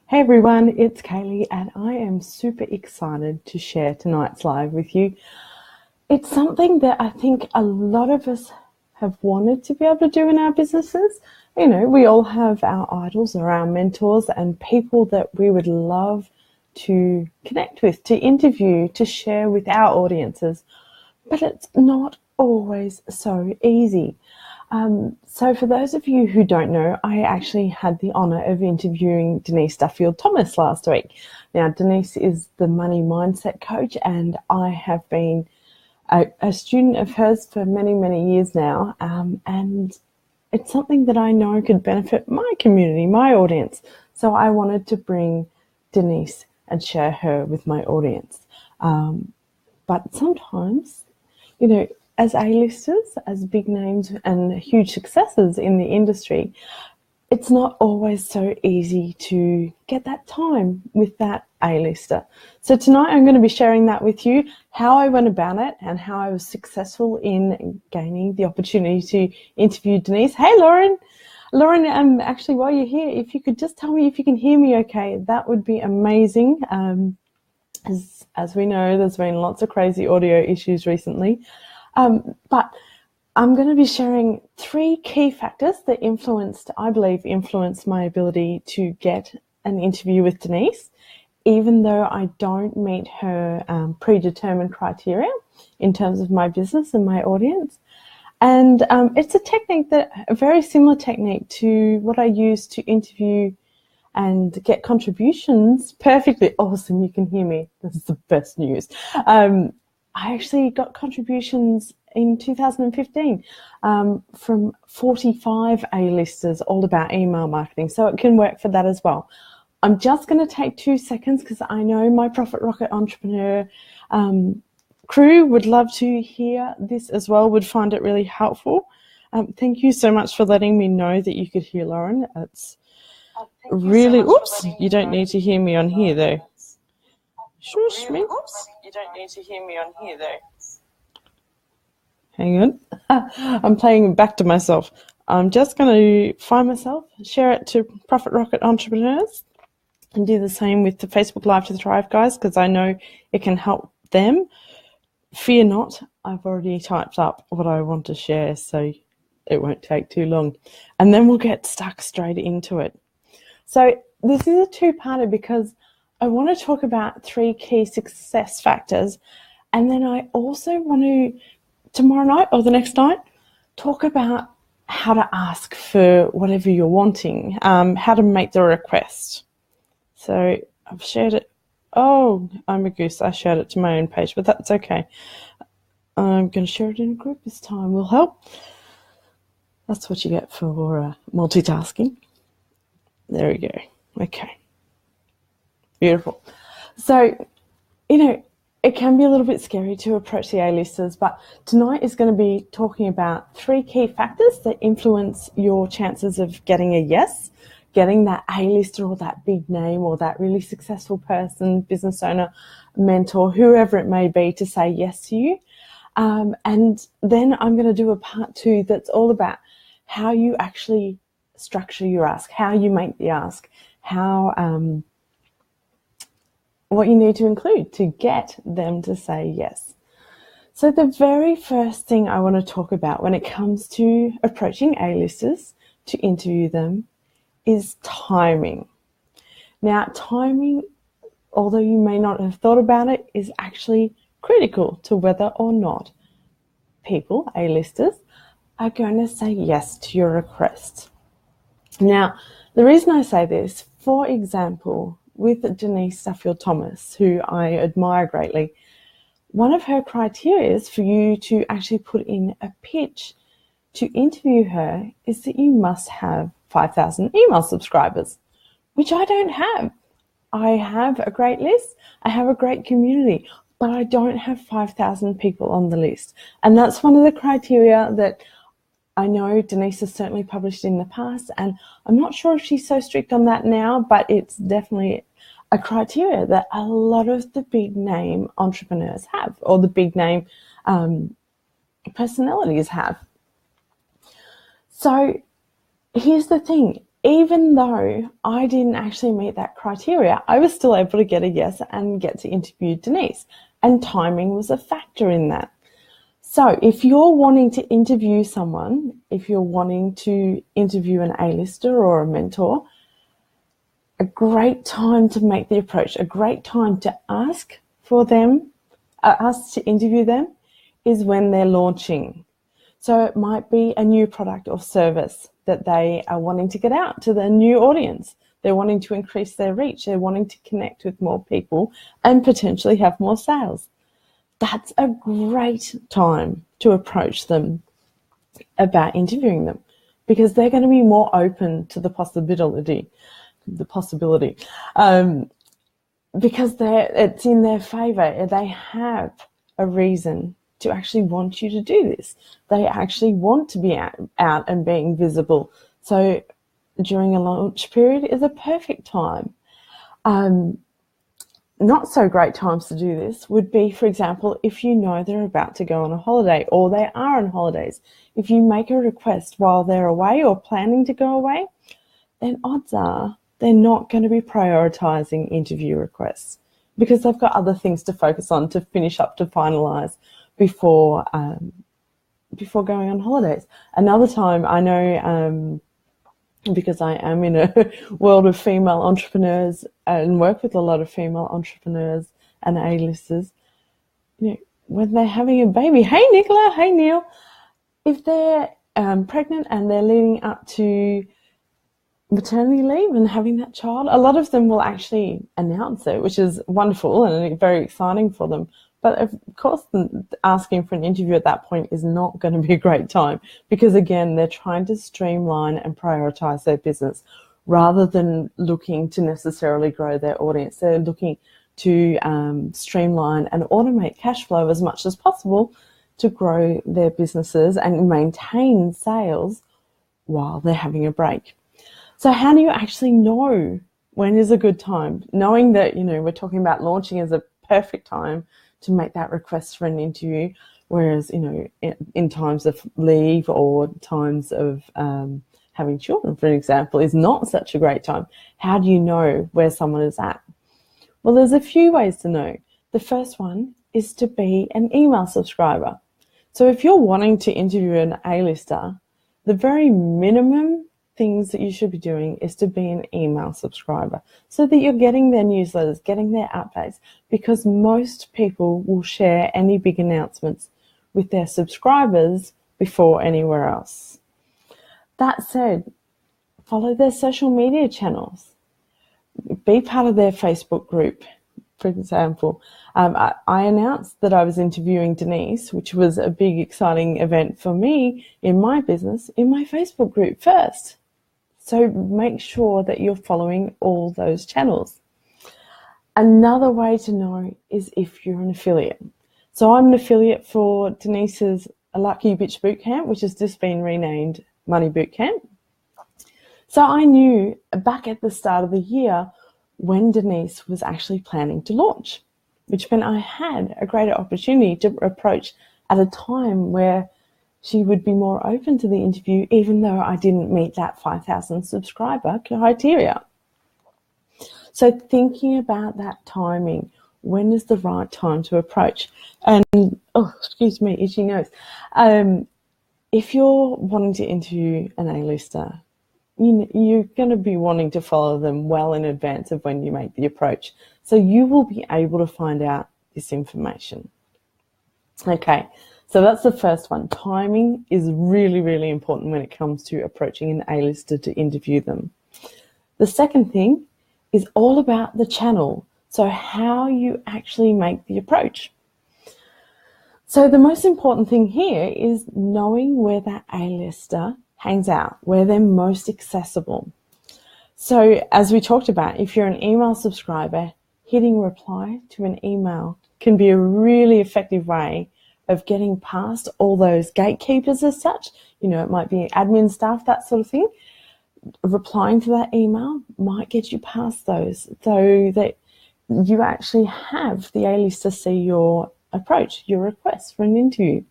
Hey everyone, it's Kaylee and I am super excited to share tonight's live with you. It's something that I think a lot of us have wanted to be able to do in our businesses. You know, we all have our idols or our mentors and people that we would love to connect with, to interview, to share with our audiences. But it's not always so easy. So for those of you who don't know, I actually had the honour of interviewing Denise Duffield-Thomas last week. Now, Denise is the money mindset coach, and I have been a student of hers for many, many years now. And it's something that I know could benefit my community, my audience. So I wanted to bring Denise and share her with my audience. But sometimes, you know, as A-listers, as big names and huge successes in the industry, it's not always so easy to get that time with that A-lister. So tonight I'm going to be sharing that with you, how I went about it and how I was successful in gaining the opportunity to interview Denise. Hey, Lauren. Lauren, actually, while you're here, if you could just tell me if you can hear me okay, that would be amazing. As we know, there's been lots of crazy audio issues recently. But I'm going to be sharing 3 key factors that I believe influenced my ability to get an interview with Denise, even though I don't meet her predetermined criteria in terms of my business and my audience. And it's a very similar technique to what I use to interview and get contributions. Perfectly awesome. You can hear me. This is the best news. I actually got contributions in 2015 from 45 A-listers all about email marketing. So it can work for that as well. I'm just going to take 2 seconds because I know my Profit Rocket Entrepreneur crew would love to hear this as well, would find it really helpful. Thank you so much for letting me know that you could hear Lauren. It's really, oops, you don't need to hear me on here though. Shush me. You don't need to hear me on here though. Hang on. I'm playing back to myself. I'm just going to find myself, share it to Profit Rocket Entrepreneurs, and do the same with the Facebook Live to Thrive guys, because I know it can help them. Fear not, I've already typed up what I want to share, so it won't take too long. And then we'll get stuck straight into it. So this is a two-parter because I want to talk about 3 key success factors, and then I also want to, tomorrow night or the next night, talk about how to ask for whatever you're wanting, how to make the request. So I've shared it. Oh, I'm a goose. I shared it to my own page, but that's okay. I'm going to share it in a group this time. Will help. That's what you get for multitasking. There we go. Okay. Beautiful. So, you know, it can be a little bit scary to approach the A-listers, but tonight is going to be talking about 3 key factors that influence your chances of getting a yes, getting that A-lister or that big name or that really successful person, business owner, mentor, whoever it may be, to say yes to you. And then I'm going to do a part 2 that's all about how you actually structure your ask, how you make the ask, how what you need to include to get them to say yes. So the very first thing I want to talk about when it comes to approaching A-listers to interview them is timing. Now, timing, although you may not have thought about it, is actually critical to whether or not people, A-listers, are going to say yes to your request. Now, the reason I say this, for example, with Denise Duffield-Thomas, who I admire greatly, one of her criteria is for you to actually put in a pitch to interview her is that you must have 5,000 email subscribers, which I don't have. I have a great list. I have a great community, but I don't have 5,000 people on the list. And that's one of the criteria that I know Denise has certainly published in the past, and I'm not sure if she's so strict on that now, but it's definitely a criteria that a lot of the big name entrepreneurs have, or the big name personalities have. So here's the thing. even though I didn't actually meet that criteria, I was still able to get a yes and get to interview Denise. And timing was a factor in that. So if you're wanting to interview someone, if you're wanting to interview an A-lister or a mentor, a great time to make the approach, a great time to ask for them, ask to interview them, is when they're launching. So it might be a new product or service that they are wanting to get out to the new audience. They're wanting to increase their reach. They're wanting to connect with more people and potentially have more sales. That's a great time to approach them about interviewing them, because they're going to be more open to the possibility, because it's in their favor. They have a reason to actually want you to do this. They actually want to be out and being visible. So during a launch period is a perfect time. Not so great times to do this would be, for example, if you know they're about to go on a holiday or they are on holidays. If you make a request while they're away or planning to go away, then odds are they're not going to be prioritizing interview requests because they've got other things to focus on, to finish up, to finalize before going on holidays. Another time, I know, because I am in a world of female entrepreneurs and work with a lot of female entrepreneurs and A-listers, when they're having a baby, hey Nicola, hey Neil, if they're pregnant and they're leading up to maternity leave and having that child, a lot of them will actually announce it, which is wonderful and very exciting for them. But of course, asking for an interview at that point is not going to be a great time because, again, they're trying to streamline and prioritize their business rather than looking to necessarily grow their audience. They're looking to streamline and automate cash flow as much as possible to grow their businesses and maintain sales while they're having a break. So how do you actually know when is a good time? Knowing that, we're talking about launching as a perfect time to make that request for an interview, whereas, in times of leave or times of having children, for example, is not such a great time. How do you know where someone is at? Well, there's a few ways to know. The first one is to be an email subscriber. So if you're wanting to interview an A-lister, the very minimum things that you should be doing is to be an email subscriber so that you're getting their newsletters, getting their updates, because most people will share any big announcements with their subscribers before anywhere else. That said, follow their social media channels. Be part of their Facebook group. For example, I announced that I was interviewing Denise, which was a big, exciting event for me in my business, in my Facebook group first. So make sure that you're following all those channels. Another way to know is if you're an affiliate. So I'm an affiliate for Denise's Lucky Bitch Bootcamp, which has just been renamed Money Bootcamp. So I knew back at the start of the year when Denise was actually planning to launch, which meant I had a greater opportunity to approach at a time where she would be more open to the interview, even though I didn't meet that 5,000 subscriber criteria. So thinking about that timing, when is the right time to approach? And, excuse me, itchy nose. If you're wanting to interview an A-lister, you're going to be wanting to follow them well in advance of when you make the approach. So you will be able to find out this information. Okay. So that's the first one. Timing is really, really important when it comes to approaching an A-lister to interview them. The second thing is all about the channel. So how you actually make the approach. So the most important thing here is knowing where that A-lister hangs out, where they're most accessible. So as we talked about, if you're an email subscriber, hitting reply to an email can be a really effective way of getting past all those gatekeepers as such. It might be admin staff, that sort of thing. Replying to that email might get you past those so that you actually have the A-lister see your approach, your request for an interview.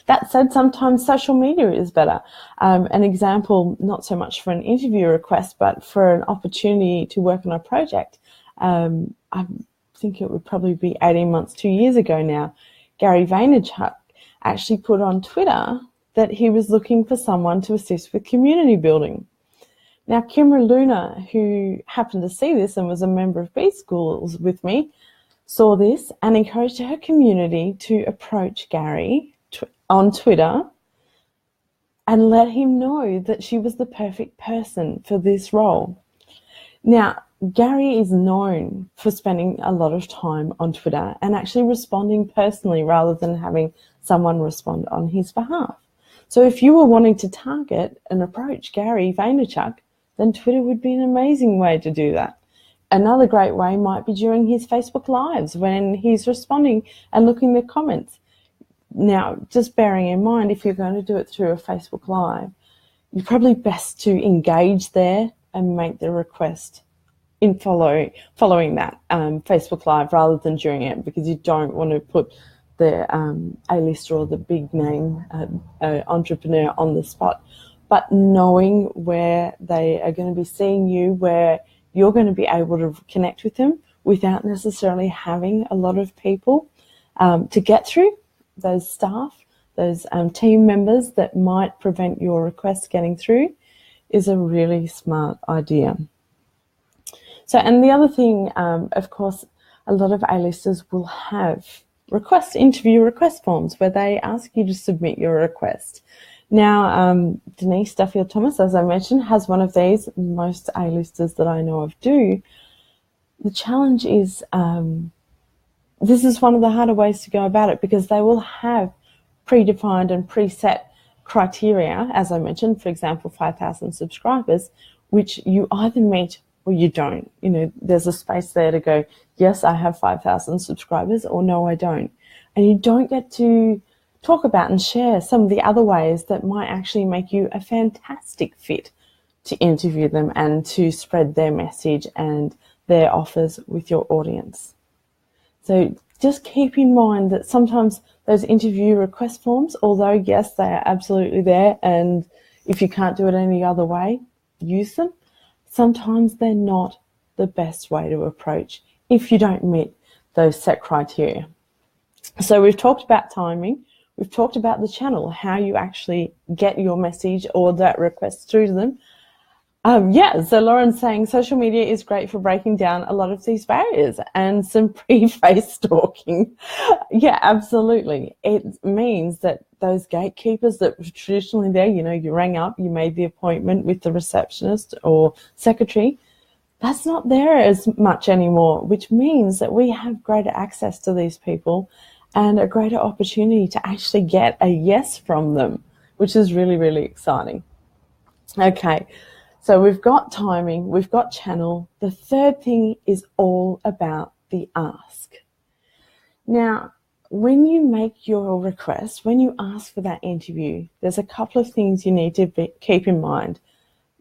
That said, sometimes social media is better. An example, not so much for an interview request, but for an opportunity to work on a project. I think it would probably be 18 months, 2 years ago now, Gary Vaynerchuk actually put on Twitter that he was looking for someone to assist with community building. Now, Kimra Luna, who happened to see this and was a member of B Schools with me, saw this and encouraged her community to approach Gary on Twitter and let him know that she was the perfect person for this role. Now, Gary is known for spending a lot of time on Twitter and actually responding personally rather than having someone respond on his behalf. So if you were wanting to target and approach Gary Vaynerchuk, then Twitter would be an amazing way to do that. Another great way might be during his Facebook Lives when he's responding and looking at the comments. Now, just bearing in mind, if you're going to do it through a Facebook Live, you're probably best to engage there and make the request in following that Facebook Live rather than during it, because you don't want to put the A-lister or the big name entrepreneur on the spot. But knowing where they are going to be seeing you, where you're going to be able to connect with them without necessarily having a lot of people to get through, those staff, those team members that might prevent your request getting through, is a really smart idea. So, and the other thing, of course, a lot of A-listers will have interview request forms where they ask you to submit your request. Now, Denise Duffield-Thomas, as I mentioned, has one of these. Most A-listers that I know of do. The challenge is this is one of the harder ways to go about it, because they will have predefined and preset criteria, as I mentioned, for example, 5,000 subscribers, which you either meet or you don't. You know, there's a space there to go, yes, I have 5,000 subscribers, or no, I don't. And you don't get to talk about and share some of the other ways that might actually make you a fantastic fit to interview them and to spread their message and their offers with your audience. So just keep in mind that sometimes those interview request forms, although yes, they are absolutely there, and if you can't do it any other way, use them, sometimes they're not the best way to approach if you don't meet those set criteria. So we've talked about timing, we've talked about the channel, how you actually get your message or that request through to them. So Lauren's saying social media is great for breaking down a lot of these barriers and some pre-face stalking. Yeah, absolutely. It means that those gatekeepers that were traditionally there, you know, you rang up, you made the appointment with the receptionist or secretary, that's not there as much anymore, which means that we have greater access to these people and a greater opportunity to actually get a yes from them, which is really, really exciting. Okay. So we've got timing, we've got channel. The third thing is all about the ask. Now, when you make your request, when you ask for that interview, there's a couple of things you need to keep in mind.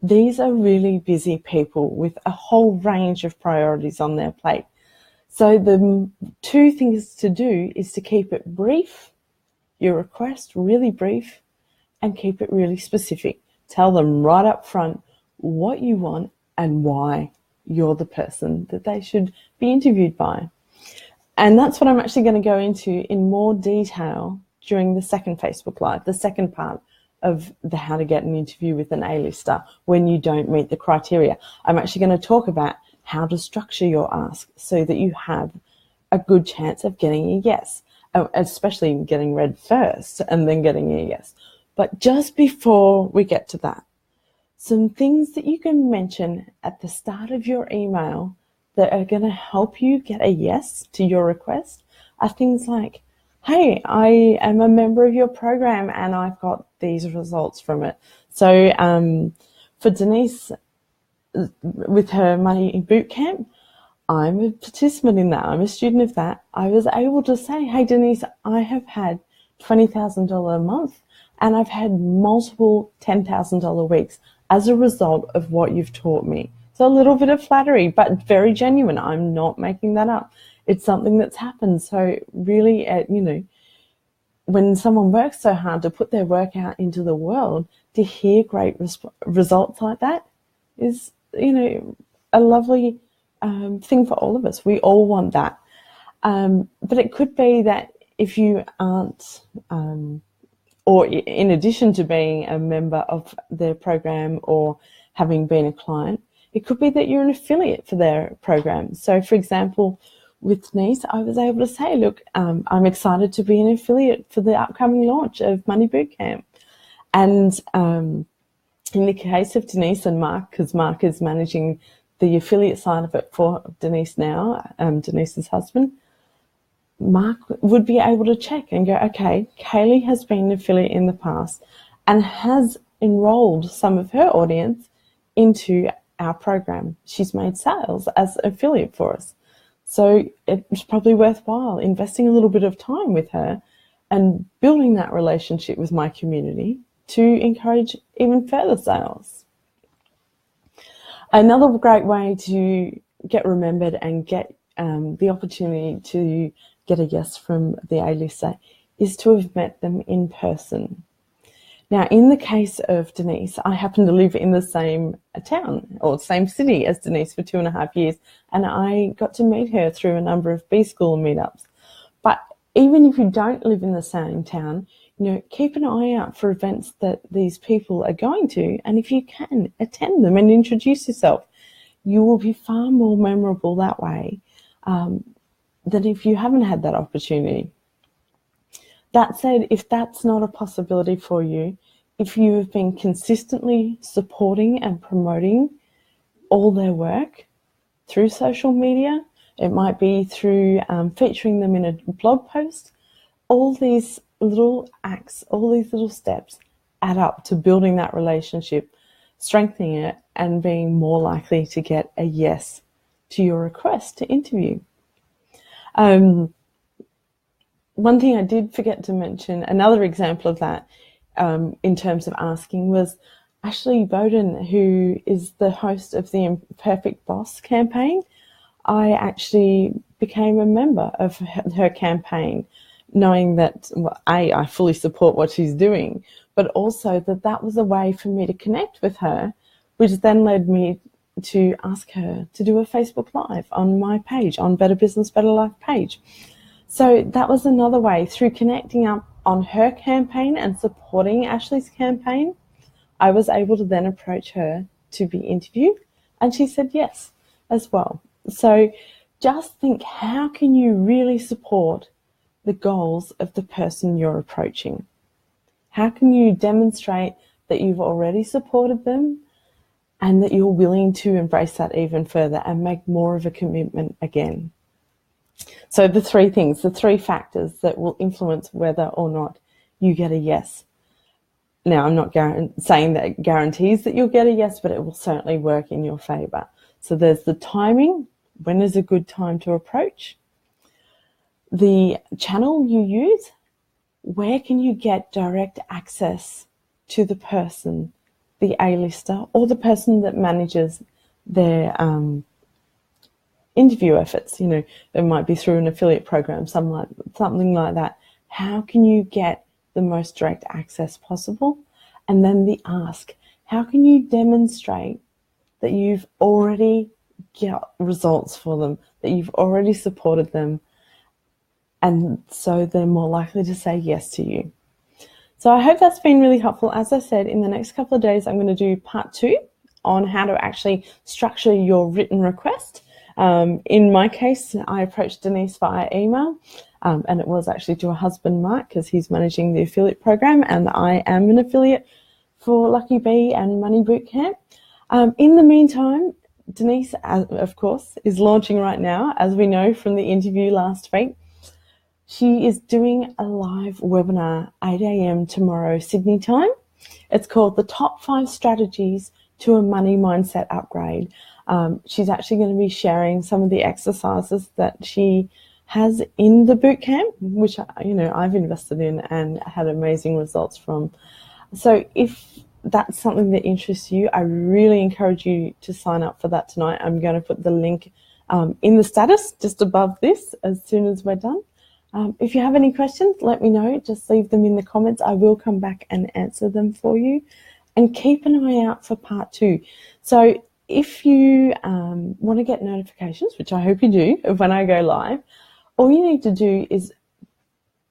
These are really busy people with a whole range of priorities on their plate. So the two things to do is to keep it brief, your request really brief, and keep it really specific. Tell them right up front what you want and why you're the person that they should be interviewed by. And that's what I'm actually going to go into in more detail during the second Facebook Live, the second part of the how to get an interview with an A-lister when you don't meet the criteria. I'm actually going to talk about how to structure your ask so that you have a good chance of getting a yes, especially getting read first and then getting a yes. But just before we get to that, some things that you can mention at the start of your email that are going to help you get a yes to your request are things like, hey, I am a member of your program and I've got these results from it. So for Denise, with her Money Bootcamp, I'm a participant in that. I'm a student of that. I was able to say, hey, Denise, I have had $20,000 a month and I've had multiple $10,000 weeks as a result of what you've taught me. So a little bit of flattery, but very genuine. I'm not making that up. It's something that's happened. So really, when someone works so hard to put their work out into the world, to hear great results like that is, a lovely thing for all of us. We all want that. But it could be that if you aren't, or in addition to being a member of their program or having been a client, it could be that you're an affiliate for their program. So, for example, with Denise, I was able to say, look, I'm excited to be an affiliate for the upcoming launch of Money Bootcamp. And in the case of Denise and Mark, because Mark is managing the affiliate side of it for Denise now, Denise's husband, Mark would be able to check and go, okay, Kaylee has been an affiliate in the past and has enrolled some of her audience into our program. She's made sales as an affiliate for us. So it's probably worthwhile investing a little bit of time with her and building that relationship with my community to encourage even further sales. Another great way to get remembered and get the opportunity to get a yes from the A-lister is to have met them in person. Now, in the case of Denise, I happen to live in the same town or same city as Denise for 2.5 years, and I got to meet her through a number of B-School meetups. But even if you don't live in the same town, keep an eye out for events that these people are going to, and if you can, attend them and introduce yourself. You will be far more memorable that way than if you haven't had that opportunity. That said, if that's not a possibility for you, if you have been consistently supporting and promoting all their work through social media, it might be through featuring them in a blog post, all these little acts, all these little steps add up to building that relationship, strengthening it, and being more likely to get a yes to your request to interview. One thing I did forget to mention, another example of that in terms of asking, was Ashley Bowden, who is the host of the Imperfect Boss campaign. I actually became a member of her campaign, knowing that, well, I fully support what she's doing, but also that was a way for me to connect with her, which then led me to ask her to do a Facebook Live on my page, on Better Business, Better Life page. So that was another way, through connecting up on her campaign and supporting Ashley's campaign, I was able to then approach her to be interviewed, and she said yes as well. So just think, how can you really support the goals of the person you're approaching? How can you demonstrate that you've already supported them and that you're willing to embrace that even further and make more of a commitment again? So the three things, the three factors that will influence whether or not you get a yes. Now, I'm not saying that it guarantees that you'll get a yes, but it will certainly work in your favor. So there's the timing. When is a good time to approach? The channel you use. Where can you get direct access to the person, the A-lister, or the person that manages their interview efforts? It might be through an affiliate program, something like that. How can you get the most direct access possible? And then the ask. How can you demonstrate that you've already got results for them, that you've already supported them, and so they're more likely to say yes to you? So I hope that's been really helpful. As I said, in the next couple of days, I'm going to do part 2 on how to actually structure your written request. In my case, I approached Denise via email, and it was actually to her husband, Mark, because he's managing the affiliate program, and I am an affiliate for Lucky Bee and Money Bootcamp. In the meantime, Denise, of course, is launching right now, as we know from the interview last week. She is doing a live webinar, 8 a.m. tomorrow, Sydney time. It's called The Top 5 Strategies to a Money Mindset Upgrade. She's actually going to be sharing some of the exercises that she has in the bootcamp, which, I've invested in and had amazing results from. So if that's something that interests you, I really encourage you to sign up for that tonight. I'm going to put the link in the status just above this as soon as we're done. If you have any questions, let me know. Just leave them in the comments. I will come back and answer them for you. And keep an eye out for part 2. So if you want to get notifications, which I hope you do, of when I go live, all you need to do is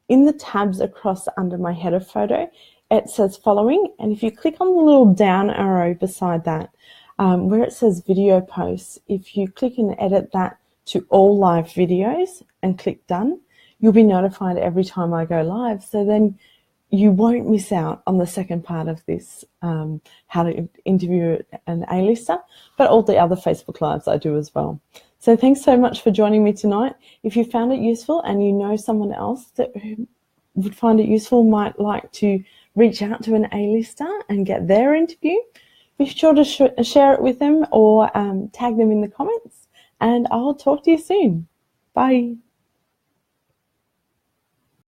in the tabs across under my header photo, it says following. And if you click on the little down arrow beside that, where it says video posts, if you click and edit that to all live videos and click done, you'll be notified every time I go live. So then you won't miss out on the second part of this, how to interview an A-lister, but all the other Facebook Lives I do as well. So thanks so much for joining me tonight. If you found it useful and you know someone else that would find it useful, might like to reach out to an A-lister and get their interview, be sure to share it with them or tag them in the comments, and I'll talk to you soon. Bye.